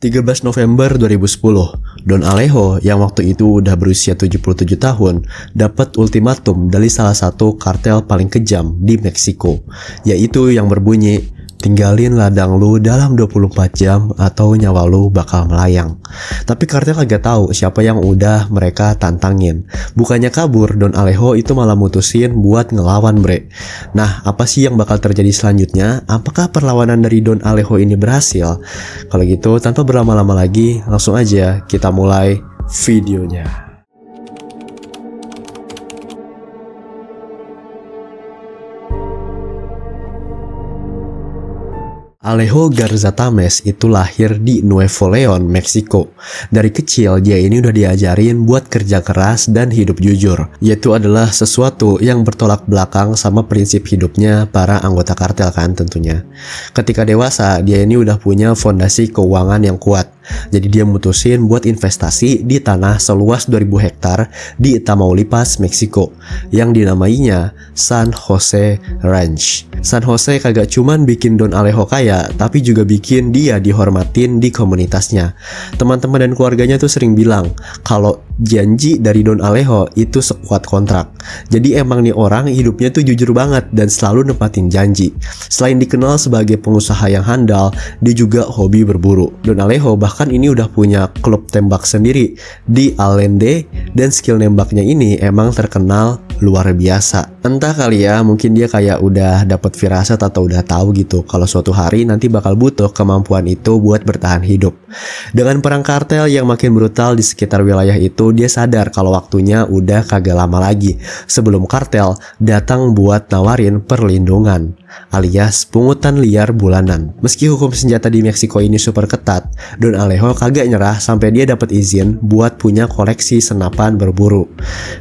13 November 2010, Don Alejo yang waktu itu udah berusia 77 tahun dapat ultimatum dari salah satu kartel paling kejam di Meksiko, yaitu yang berbunyi, tinggalin ladang lu dalam 24 jam atau nyawa lu bakal melayang. Tapi kartel agak tahu siapa yang udah mereka tantangin. Bukannya kabur, Don Alejo itu malah mutusin buat ngelawan, bre. Nah, apa sih yang bakal terjadi selanjutnya? Apakah perlawanan dari Don Alejo ini berhasil? Kalau gitu, tanpa berlama-lama lagi, langsung aja kita mulai videonya. Alejo Garza Tames itu lahir di Nuevo León, Meksiko. Dari kecil dia ini udah diajarin buat kerja keras dan hidup jujur. Yaitu adalah sesuatu yang bertolak belakang sama prinsip hidupnya para anggota kartel kan tentunya. Ketika dewasa dia ini udah punya fondasi keuangan yang kuat. Jadi dia mutusin buat investasi di tanah seluas 2000 hektar di Tamaulipas, Meksiko yang dinamainya San Jose Ranch. San Jose kagak cuman bikin Don Alejo kaya, tapi juga bikin dia dihormatin di komunitasnya. Teman-teman dan keluarganya tuh sering bilang kalau janji dari Don Alejo itu sekuat kontrak. Jadi emang nih orang hidupnya tuh jujur banget dan selalu nepatin janji. Selain dikenal sebagai pengusaha yang handal, dia juga hobi berburu. Don Alejo bahkan ini udah punya klub tembak sendiri di Allende dan skill nembaknya ini emang terkenal luar biasa. Entah kali ya, mungkin dia kayak udah dapat firasat atau udah tahu gitu kalau suatu hari nanti bakal butuh kemampuan itu buat bertahan hidup. Dengan perang kartel yang makin brutal di sekitar wilayah itu, dia sadar kalau waktunya udah kagak lama lagi sebelum kartel datang buat nawarin perlindungan alias pungutan liar bulanan. Meski hukum senjata di Meksiko ini super ketat, Don Alejo kagak nyerah sampai dia dapat izin buat punya koleksi senapan berburu.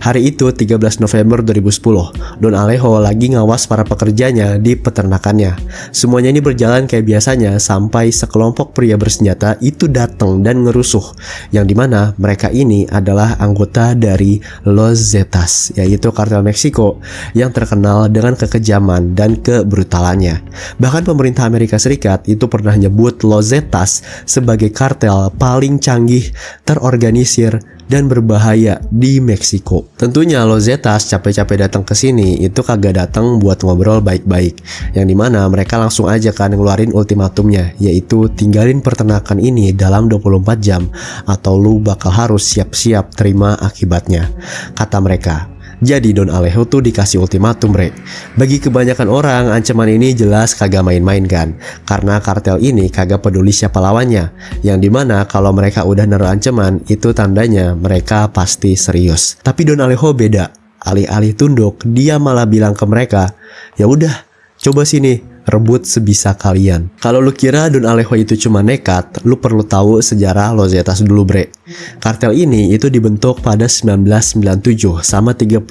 Hari itu 13 November 2010, Don Alejo lagi ngawas para pekerjanya di peternakannya. Semuanya ini berjalan kayak biasanya sampai sekelompok pria bersenjata itu datang dan ngerusuh, yang dimana mereka ini adalah anggota dari Los Zetas, yaitu kartel Meksiko yang terkenal dengan kekejaman dan kebrutalannya. Bahkan pemerintah Amerika Serikat itu pernah nyebut Los Zetas sebagai kartel paling canggih, terorganisir, dan berbahaya di Meksiko. Tentunya Los Zetas capek-capek datang ke sini itu kagak datang buat ngobrol baik-baik, yang dimana mereka langsung aja kan ngeluarin ultimatumnya, yaitu tinggalin peternakan ini dalam 24 jam atau lu bakal harus siap-siap terima akibatnya, kata mereka. Jadi Don Alejo tuh dikasih ultimatum, bre. Bagi kebanyakan orang, ancaman ini jelas kagak main-main kan, karena kartel ini kagak peduli siapa lawannya, yang dimana kalau mereka udah naruh ancaman, itu tandanya mereka pasti serius. Tapi Don Alejo beda. Alih-alih tunduk, dia malah bilang ke mereka, ya udah, coba sini, rebut sebisa kalian. Kalau lu kira Don Alejo itu cuma nekat, lu perlu tahu sejarah Los Zetas dulu, bre. Kartel ini itu dibentuk pada 1997 sama 31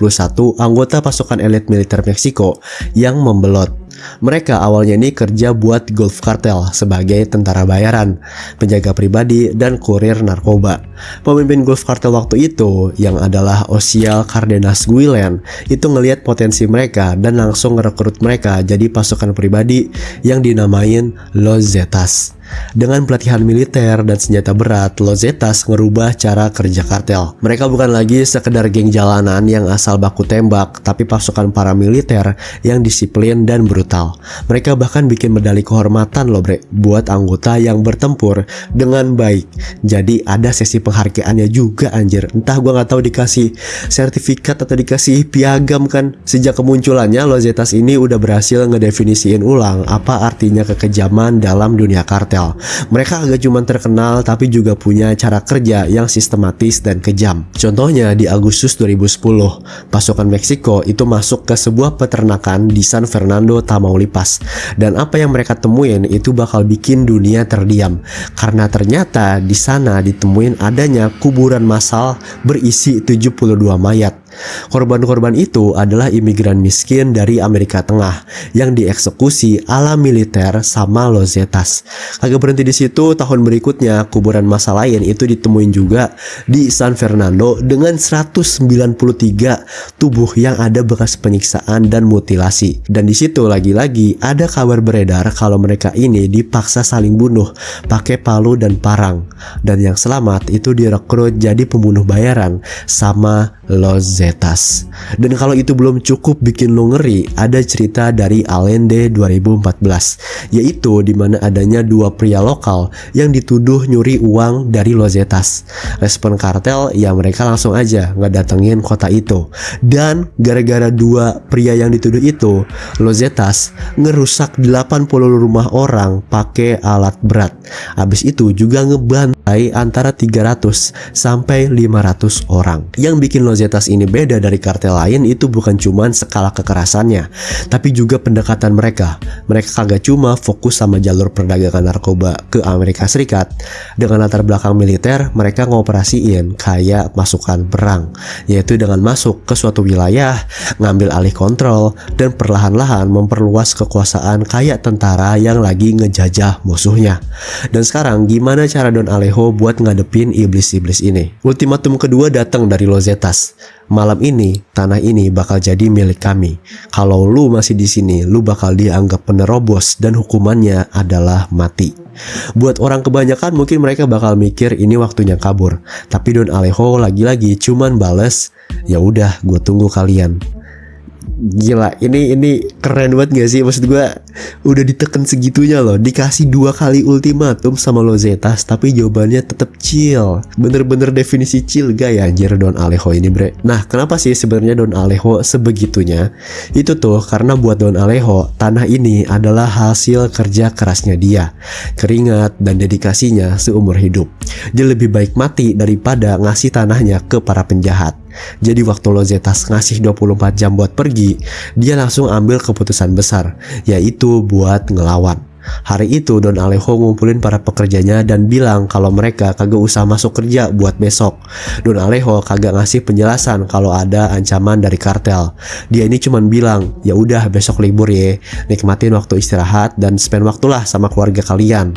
anggota pasukan elit militer Meksiko yang membelot. Mereka awalnya ini kerja buat Gulf Cartel sebagai tentara bayaran, penjaga pribadi, dan kurir narkoba. Pemimpin Gulf Cartel waktu itu, yang adalah Osiel Cardenas Guillen, itu ngelihat potensi mereka dan langsung ngerekrut mereka jadi pasukan pribadi yang dinamain Los Zetas. Dengan pelatihan militer dan senjata berat, Los Zetas ngerubah cara kerja kartel. Mereka bukan lagi sekedar geng jalanan yang asal baku tembak, tapi pasukan paramiliter yang disiplin dan brutal. Mereka bahkan bikin medali kehormatan loh, bre, buat anggota yang bertempur dengan baik. Jadi ada sesi penghargaannya juga, anjir. Entah gua nggak tahu dikasih sertifikat atau dikasih piagam kan. Sejak kemunculannya, Los Zetas ini udah berhasil ngedefinisiin ulang apa artinya kekejaman dalam dunia kartel. Mereka agak cuma terkenal tapi juga punya cara kerja yang sistematis dan kejam. Contohnya di Agustus 2010, pasukan Meksiko itu masuk ke sebuah peternakan di San Fernando, Tamaulipas. Dan apa yang mereka temuin itu bakal bikin dunia terdiam, karena ternyata di sana ditemuin adanya kuburan massal berisi 72 mayat. Korban-korban itu adalah imigran miskin dari Amerika Tengah yang dieksekusi ala militer sama Los Zetas. Kagak berhenti di situ, tahun berikutnya kuburan massa lain itu ditemuin juga di San Fernando dengan 193 tubuh yang ada bekas penyiksaan dan mutilasi. Dan di situ lagi-lagi ada kabar beredar kalau mereka ini dipaksa saling bunuh pakai palu dan parang. Dan yang selamat itu direkrut jadi pembunuh bayaran sama Los Zetas. Dan kalau itu belum cukup bikin lo ngeri, ada cerita dari Allende 2014, yaitu dimana adanya dua pria lokal yang dituduh nyuri uang dari Los Zetas. Respon kartel ya mereka langsung aja ngedatengin kota itu. Dan gara-gara dua pria yang dituduh itu, Los Zetas ngerusak 80 rumah orang pakai alat berat. Habis itu juga ngebantai antara 300 sampai 500 orang. Yang bikin Los Zetas ini beda dari kartel lain itu bukan cuman skala kekerasannya, tapi juga pendekatan mereka. Mereka kagak cuma fokus sama jalur perdagangan narkoba ke Amerika Serikat. Dengan latar belakang militer, mereka ngoperasiin kayak pasukan perang, yaitu dengan masuk ke suatu wilayah, ngambil alih kontrol, dan perlahan-lahan memperluas kekuasaan kayak tentara yang lagi ngejajah musuhnya. Dan sekarang gimana cara Don Alejo buat ngadepin iblis-iblis ini? Ultimatum kedua datang dari Los Zetas. Malam ini, tanah ini bakal jadi milik kami. Kalau lu masih di sini, lu bakal dianggap penerobos dan hukumannya adalah mati. Buat orang kebanyakan mungkin mereka bakal mikir ini waktunya kabur. Tapi Don Alejo lagi-lagi cuman bales, ya udah, gue tunggu kalian. Gila, ini keren banget gak sih? Maksud gue udah diteken segitunya loh, dikasih 2 kali ultimatum sama Los Zetas, tapi jawabannya tetap chill. Bener-bener definisi chill gak ya anjir Don Alejo ini, bre. Nah, kenapa sih sebenarnya Don Alejo sebegitunya? Itu tuh karena buat Don Alejo, tanah ini adalah hasil kerja kerasnya dia, keringat dan dedikasinya seumur hidup. Dia lebih baik mati daripada ngasih tanahnya ke para penjahat. Jadi waktu Los Zetas ngasih 24 jam buat pergi, dia langsung ambil keputusan besar, yaitu buat ngelawan. Hari itu Don Alejo ngumpulin para pekerjanya dan bilang kalau mereka kagak usah masuk kerja buat besok. Don Alejo kagak ngasih penjelasan kalau ada ancaman dari kartel. Dia ini cuman bilang, ya udah besok libur ya, nikmatin waktu istirahat dan spend waktulah sama keluarga kalian.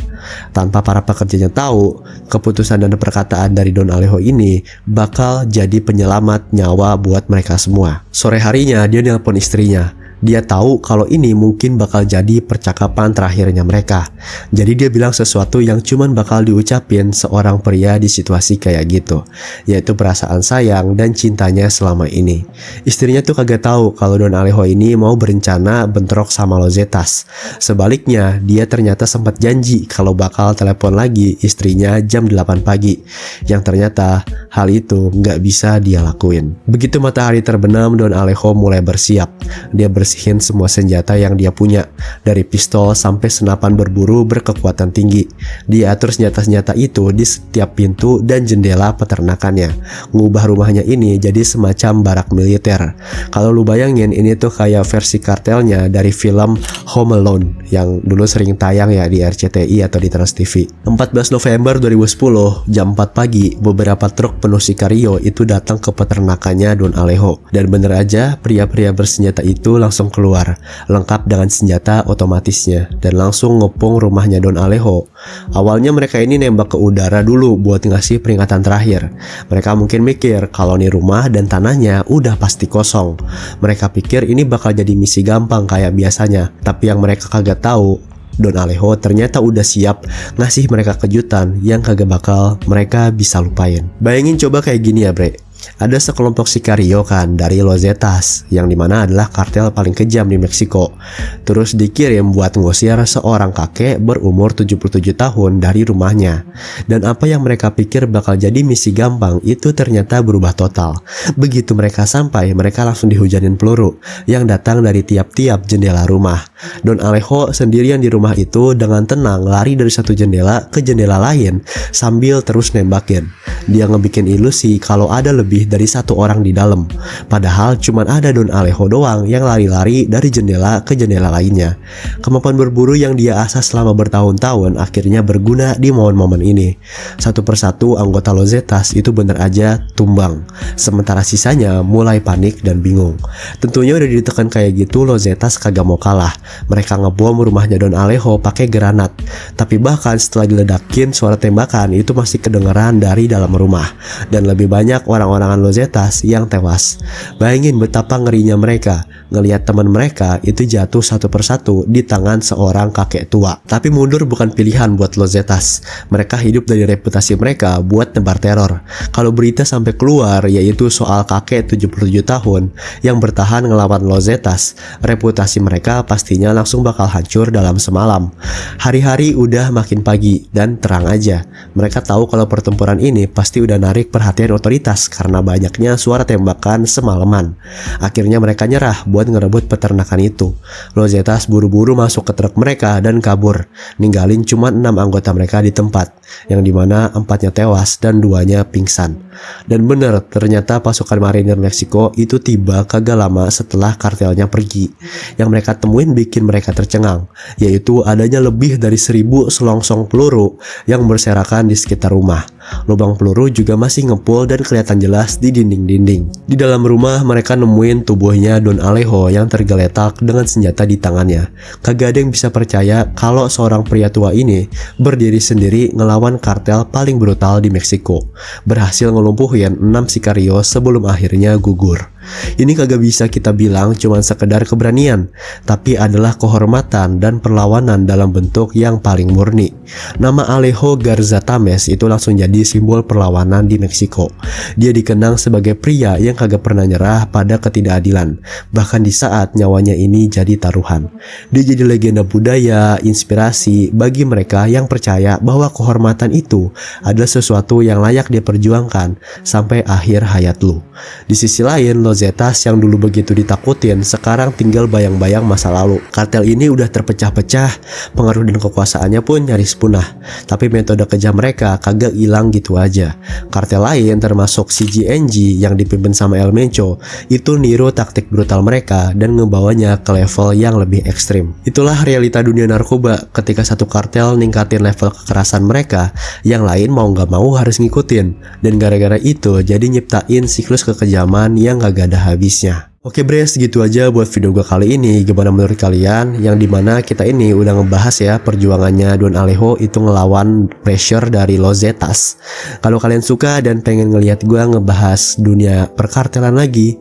Tanpa para pekerjanya tahu, keputusan dan perkataan dari Don Alejo ini bakal jadi penyelamat nyawa buat mereka semua. Sore harinya dia nelpon istrinya. Dia tahu kalau ini mungkin bakal jadi percakapan terakhirnya mereka. Jadi dia bilang sesuatu yang cuman bakal diucapin seorang pria di situasi kayak gitu, yaitu perasaan sayang dan cintanya selama ini. Istrinya tuh kagak tahu kalau Don Alejo ini mau berencana bentrok sama Los Zetas. Sebaliknya, dia ternyata sempat janji kalau bakal telepon lagi istrinya jam 8 pagi. Yang ternyata hal itu nggak bisa dia lakuin. Begitu matahari terbenam, Don Alejo mulai bersiap. Dia bersihin semua senjata yang dia punya, dari pistol sampai senapan berburu berkekuatan tinggi. Dia atur senjata-senjata itu di setiap pintu dan jendela peternakannya. Ngubah rumahnya ini jadi semacam barak militer. Kalau lu bayangin, ini tuh kayak versi kartelnya dari film Home Alone yang dulu sering tayang ya di RCTI atau di Trans TV. 14 November 2010, jam 4 pagi, beberapa truk penuh Sicario itu datang ke peternakannya Don Alejo. Dan bener aja, pria-pria bersenjata itu langsung keluar, lengkap dengan senjata otomatisnya, dan langsung ngepung rumahnya Don Alejo. Awalnya mereka ini nembak ke udara dulu buat ngasih peringatan terakhir. Mereka mungkin mikir kalau nih rumah dan tanahnya udah pasti kosong. Mereka pikir ini bakal jadi misi gampang kayak biasanya. Tapi yang mereka kagak tahu, Don Alejo ternyata udah siap ngasih mereka kejutan yang kagak bakal mereka bisa lupain. Bayangin coba kayak gini ya, bre. Ada sekelompok Sicario kan dari Los Zetas, yang dimana adalah kartel paling kejam di Meksiko. Terus dikirim buat ngusir seorang kakek berumur 77 tahun dari rumahnya. Dan apa yang mereka pikir bakal jadi misi gampang itu ternyata berubah total. Begitu mereka sampai, mereka langsung dihujanin peluru yang datang dari tiap-tiap jendela rumah. Don Alejo sendirian di rumah itu dengan tenang lari dari satu jendela ke jendela lain sambil terus nembakin. Dia ngebikin ilusi kalau ada lebih lebih dari satu orang di dalam. Padahal cuma ada Don Alejo doang yang lari-lari dari jendela ke jendela lainnya. Kemampuan berburu yang dia asah selama bertahun-tahun akhirnya berguna di momen-momen ini. Satu persatu anggota Los Zetas itu bener aja tumbang, sementara sisanya mulai panik dan bingung. Tentunya udah ditekan kayak gitu, Los Zetas kagak mau kalah. Mereka ngebom rumahnya Don Alejo pakai granat. Tapi bahkan setelah diledakin, suara tembakan itu masih kedengeran dari dalam rumah. Dan lebih banyak orang-orangan Los Zetas yang tewas. Bayangin betapa ngerinya mereka ngelihat teman mereka itu jatuh satu persatu di tangan seorang kakek tua. Tapi mundur bukan pilihan buat Los Zetas. Mereka hidup dari reputasi mereka buat nebar teror. Kalau berita sampai keluar yaitu soal kakek 77 tahun yang bertahan ngelawan Los Zetas, reputasi mereka pastinya langsung bakal hancur dalam semalam. Hari-hari udah makin pagi dan terang aja. Mereka tahu kalau pertempuran ini pasti udah narik perhatian otoritas karena banyaknya suara tembakan semalaman. Akhirnya mereka nyerah buat ngerebut peternakan itu. Los Zetas buru-buru masuk ke truk mereka dan kabur, ninggalin cuma 6 anggota mereka di tempat, yang dimana 4-nya tewas dan 2-nya pingsan. Dan bener, ternyata pasukan marinir Meksiko itu tiba kagak lama setelah kartelnya pergi. Yang mereka temuin bikin mereka tercengang, yaitu adanya lebih dari 1000 selongsong peluru yang berserakan di sekitar rumah. Lubang peluru juga masih ngepul dan kelihatan jelas di dinding-dinding. Di dalam rumah mereka nemuin tubuhnya Don Alejo yang tergeletak dengan senjata di tangannya. Kagak ada yang bisa percaya kalau seorang pria tua ini berdiri sendiri ngelawan kartel paling brutal di Meksiko. Berhasil ngelumpuhin 6 sikario sebelum akhirnya gugur. Ini kagak bisa kita bilang cuma sekedar keberanian, tapi adalah kehormatan dan perlawanan dalam bentuk yang paling murni. Nama Alejo Garza Tames itu langsung jadi simbol perlawanan di Meksiko. Dia dikenang sebagai pria yang kagak pernah nyerah pada ketidakadilan, bahkan di saat nyawanya ini jadi taruhan. Dia jadi legenda budaya, inspirasi bagi mereka yang percaya bahwa kehormatan itu adalah sesuatu yang layak diperjuangkan sampai akhir hayat lu. Di sisi lain, Los Zetas yang dulu begitu ditakutin sekarang tinggal bayang-bayang masa lalu. Kartel ini udah terpecah-pecah, pengaruh dan kekuasaannya pun nyaris punah. Tapi metode kejam mereka kagak hilang gitu aja. Kartel lain termasuk CGNG yang dipimpin sama El Mencho itu niru taktik brutal mereka dan ngebawanya ke level yang lebih ekstrim. Itulah realita dunia narkoba. Ketika satu kartel ningkatin level kekerasan mereka, yang lain mau gak mau harus ngikutin. Dan gara-gara itu jadi nyiptain siklus kekejaman yang gak ada habisnya. Oke Bres, gitu aja buat video gue kali ini. Gimana menurut kalian? Yang dimana kita ini udah ngebahas ya perjuangannya Don Alejo itu ngelawan pressure dari Los Zetas. Kalau kalian suka dan pengen ngelihat gue ngebahas dunia perkartelan lagi,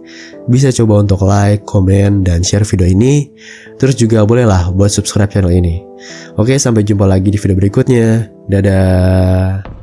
bisa coba untuk like, komen, dan share video ini. Terus juga bolehlah buat subscribe channel ini. Oke, sampai jumpa lagi di video berikutnya. Dadah.